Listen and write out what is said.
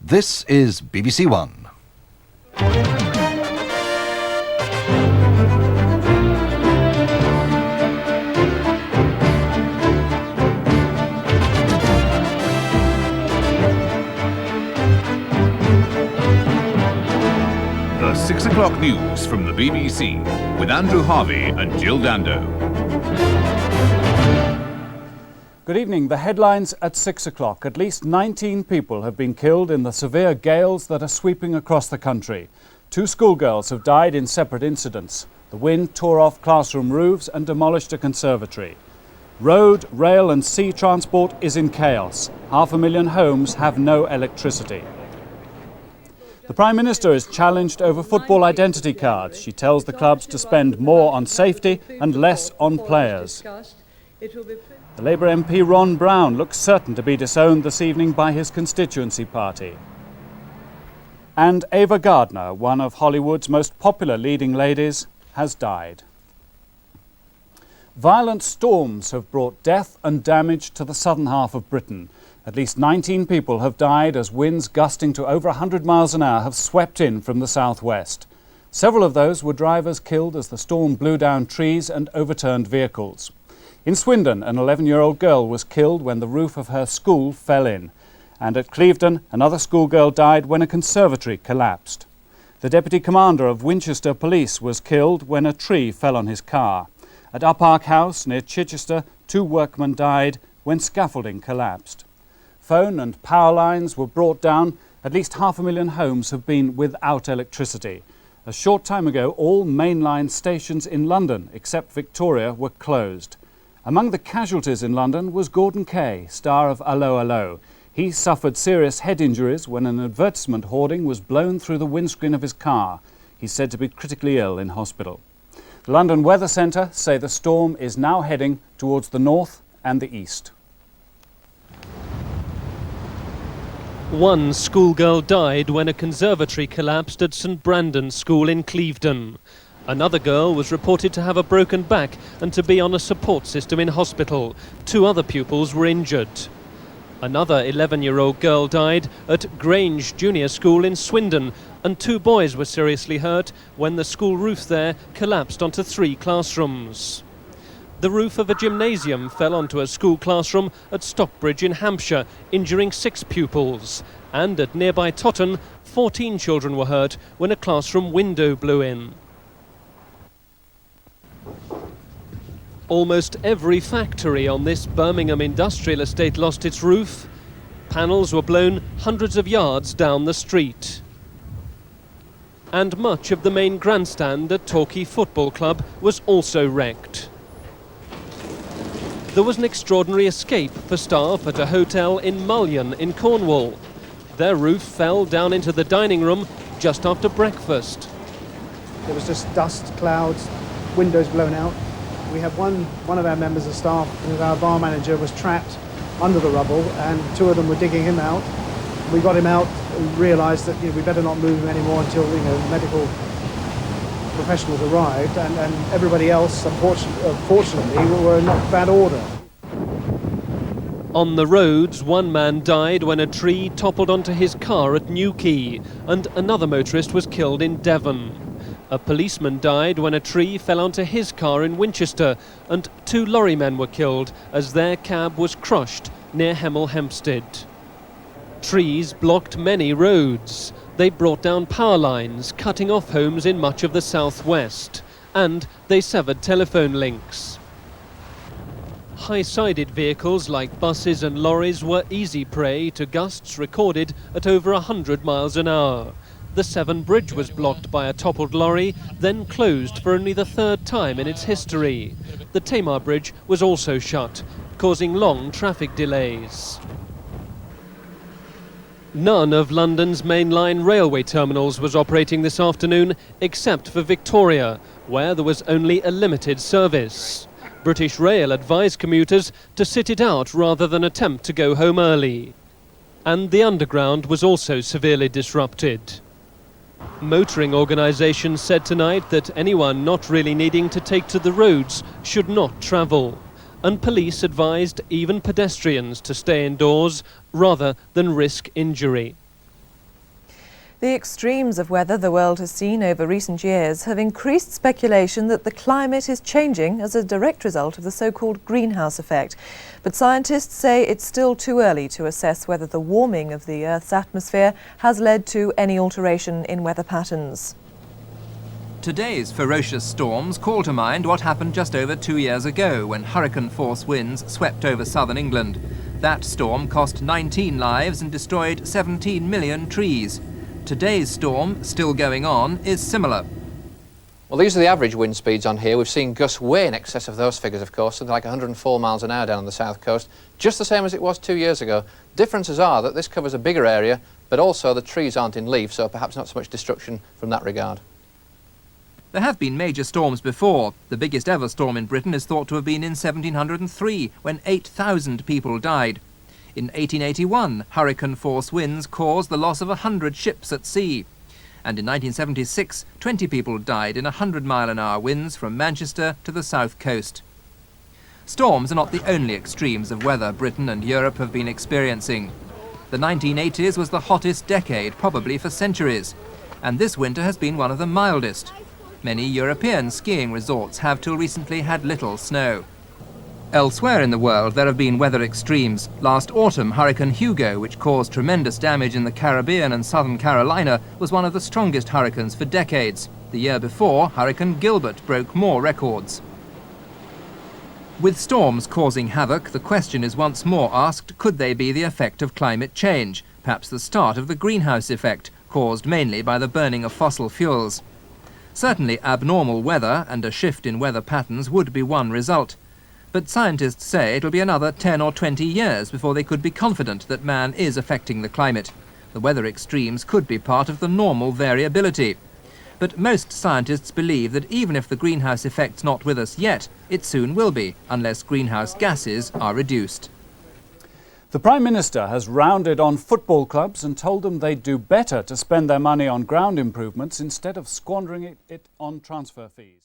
This is BBC One. The 6 o'clock news from the BBC with Andrew Harvey and Jill Dando. Good evening. The headlines at 6 o'clock. At least 19 people have been killed in the severe gales that are sweeping across the country. 2 schoolgirls have died in separate incidents. The wind tore off classroom roofs and demolished a conservatory. Road, rail and sea transport is in chaos. 500,000 homes have no electricity. The Prime Minister is challenged over football identity cards. She tells the clubs to spend more on safety and less on players. The Labour MP Ron Brown looks certain to be disowned this evening by his constituency party. And Ava Gardner, one of Hollywood's most popular leading ladies, has died. Violent storms have brought death and damage to the southern half of Britain. At least 19 people have died as winds gusting to over 100 miles an hour have swept in from the southwest. Several of those were drivers killed as the storm blew down trees and overturned vehicles. In Swindon, an 11-year-old girl was killed when the roof of her school fell in. And at Clevedon, another schoolgirl died when a conservatory collapsed. The Deputy Commander of Winchester Police was killed when a tree fell on his car. At Uppark House, near Chichester, 2 workmen died when scaffolding collapsed. Phone and power lines were brought down. At least 500,000 homes have been without electricity. A short time ago, all mainline stations in London, except Victoria, were closed. Among the casualties in London was Gordon Kay, star of 'Allo 'Allo. He suffered serious head injuries when an advertisement hoarding was blown through the windscreen of his car. He's said to be critically ill in hospital. The London Weather Centre say the storm is now heading towards the north and the east. One schoolgirl died when a conservatory collapsed at St Brandon School in Clevedon. Another girl was reported to have a broken back and to be on a support system in hospital. 2 other pupils were injured. Another 11-year-old girl died at Grange Junior School in Swindon, and 2 boys were seriously hurt when the school roof there collapsed onto 3 classrooms. The roof of a gymnasium fell onto a school classroom at Stockbridge in Hampshire, injuring 6 pupils. And at nearby Totton, 14 children were hurt when a classroom window blew in. Almost every factory on this Birmingham industrial estate lost its roof. Panels were blown hundreds of yards down the street. And much of the main grandstand at Torquay Football Club was also wrecked. There was an extraordinary escape for staff at a hotel in Mullion in Cornwall. Their roof fell down into the dining room just after breakfast. There was just dust, clouds, windows blown out. We had one of our members of staff, our bar manager, was trapped under the rubble, and 2 of them were digging him out. We got him out and realised that we better not move him anymore until medical professionals arrived, and everybody else, unfortunately, were in not bad order. On the roads, 1 man died when a tree toppled onto his car at Newquay, and another motorist was killed in Devon. A policeman died when a tree fell onto his car in Winchester, and 2 lorrymen were killed as their cab was crushed near Hemel Hempstead. Trees blocked many roads. They brought down power lines, cutting off homes in much of the southwest, and they severed telephone links. High-sided vehicles like buses and lorries were easy prey to gusts recorded at over 100 miles an hour. The Severn Bridge was blocked by a toppled lorry, then closed for only the 3rd time in its history. The Tamar Bridge was also shut, causing long traffic delays. None of London's mainline railway terminals was operating this afternoon, except for Victoria, where there was only a limited service. British Rail advised commuters to sit it out rather than attempt to go home early. And the Underground was also severely disrupted. Motoring organisations said tonight that anyone not really needing to take to the roads should not travel. And police advised even pedestrians to stay indoors rather than risk injury. The extremes of weather the world has seen over recent years have increased speculation that the climate is changing as a direct result of the so-called greenhouse effect. But scientists say it's still too early to assess whether the warming of the Earth's atmosphere has led to any alteration in weather patterns. Today's ferocious storms call to mind what happened just over 2 years ago when hurricane-force winds swept over southern England. That storm cost 19 lives and destroyed 17 million trees. Today's storm, still going on, is similar. Well, these are the average wind speeds on here. We've seen gusts way in excess of those figures, of course, something like 104 miles an hour down on the south coast, just the same as it was 2 years ago. Differences are that this covers a bigger area, but also the trees aren't in leaf, so perhaps not so much destruction from that regard. There have been major storms before. The biggest ever storm in Britain is thought to have been in 1703, when 8,000 people died. In 1881, hurricane-force winds caused the loss of 100 ships at sea. And in 1976, 20 people died in 100-mile-an-hour winds from Manchester to the south coast. Storms are not the only extremes of weather Britain and Europe have been experiencing. The 1980s was the hottest decade, probably for centuries. And this winter has been one of the mildest. Many European skiing resorts have till recently had little snow. Elsewhere in the world there have been weather extremes. Last autumn, Hurricane Hugo, which caused tremendous damage in the Caribbean and southern Carolina, was one of the strongest hurricanes for decades. The year before, Hurricane Gilbert broke more records. With storms causing havoc, the question is once more asked, could they be the effect of climate change? Perhaps the start of the greenhouse effect, caused mainly by the burning of fossil fuels. Certainly abnormal weather and a shift in weather patterns would be one result. But scientists say it'll be another 10 or 20 years before they could be confident that man is affecting the climate. The weather extremes could be part of the normal variability. But most scientists believe that even if the greenhouse effect's not with us yet, it soon will be, unless greenhouse gases are reduced. The Prime Minister has rounded on football clubs and told them they'd do better to spend their money on ground improvements instead of squandering it on transfer fees.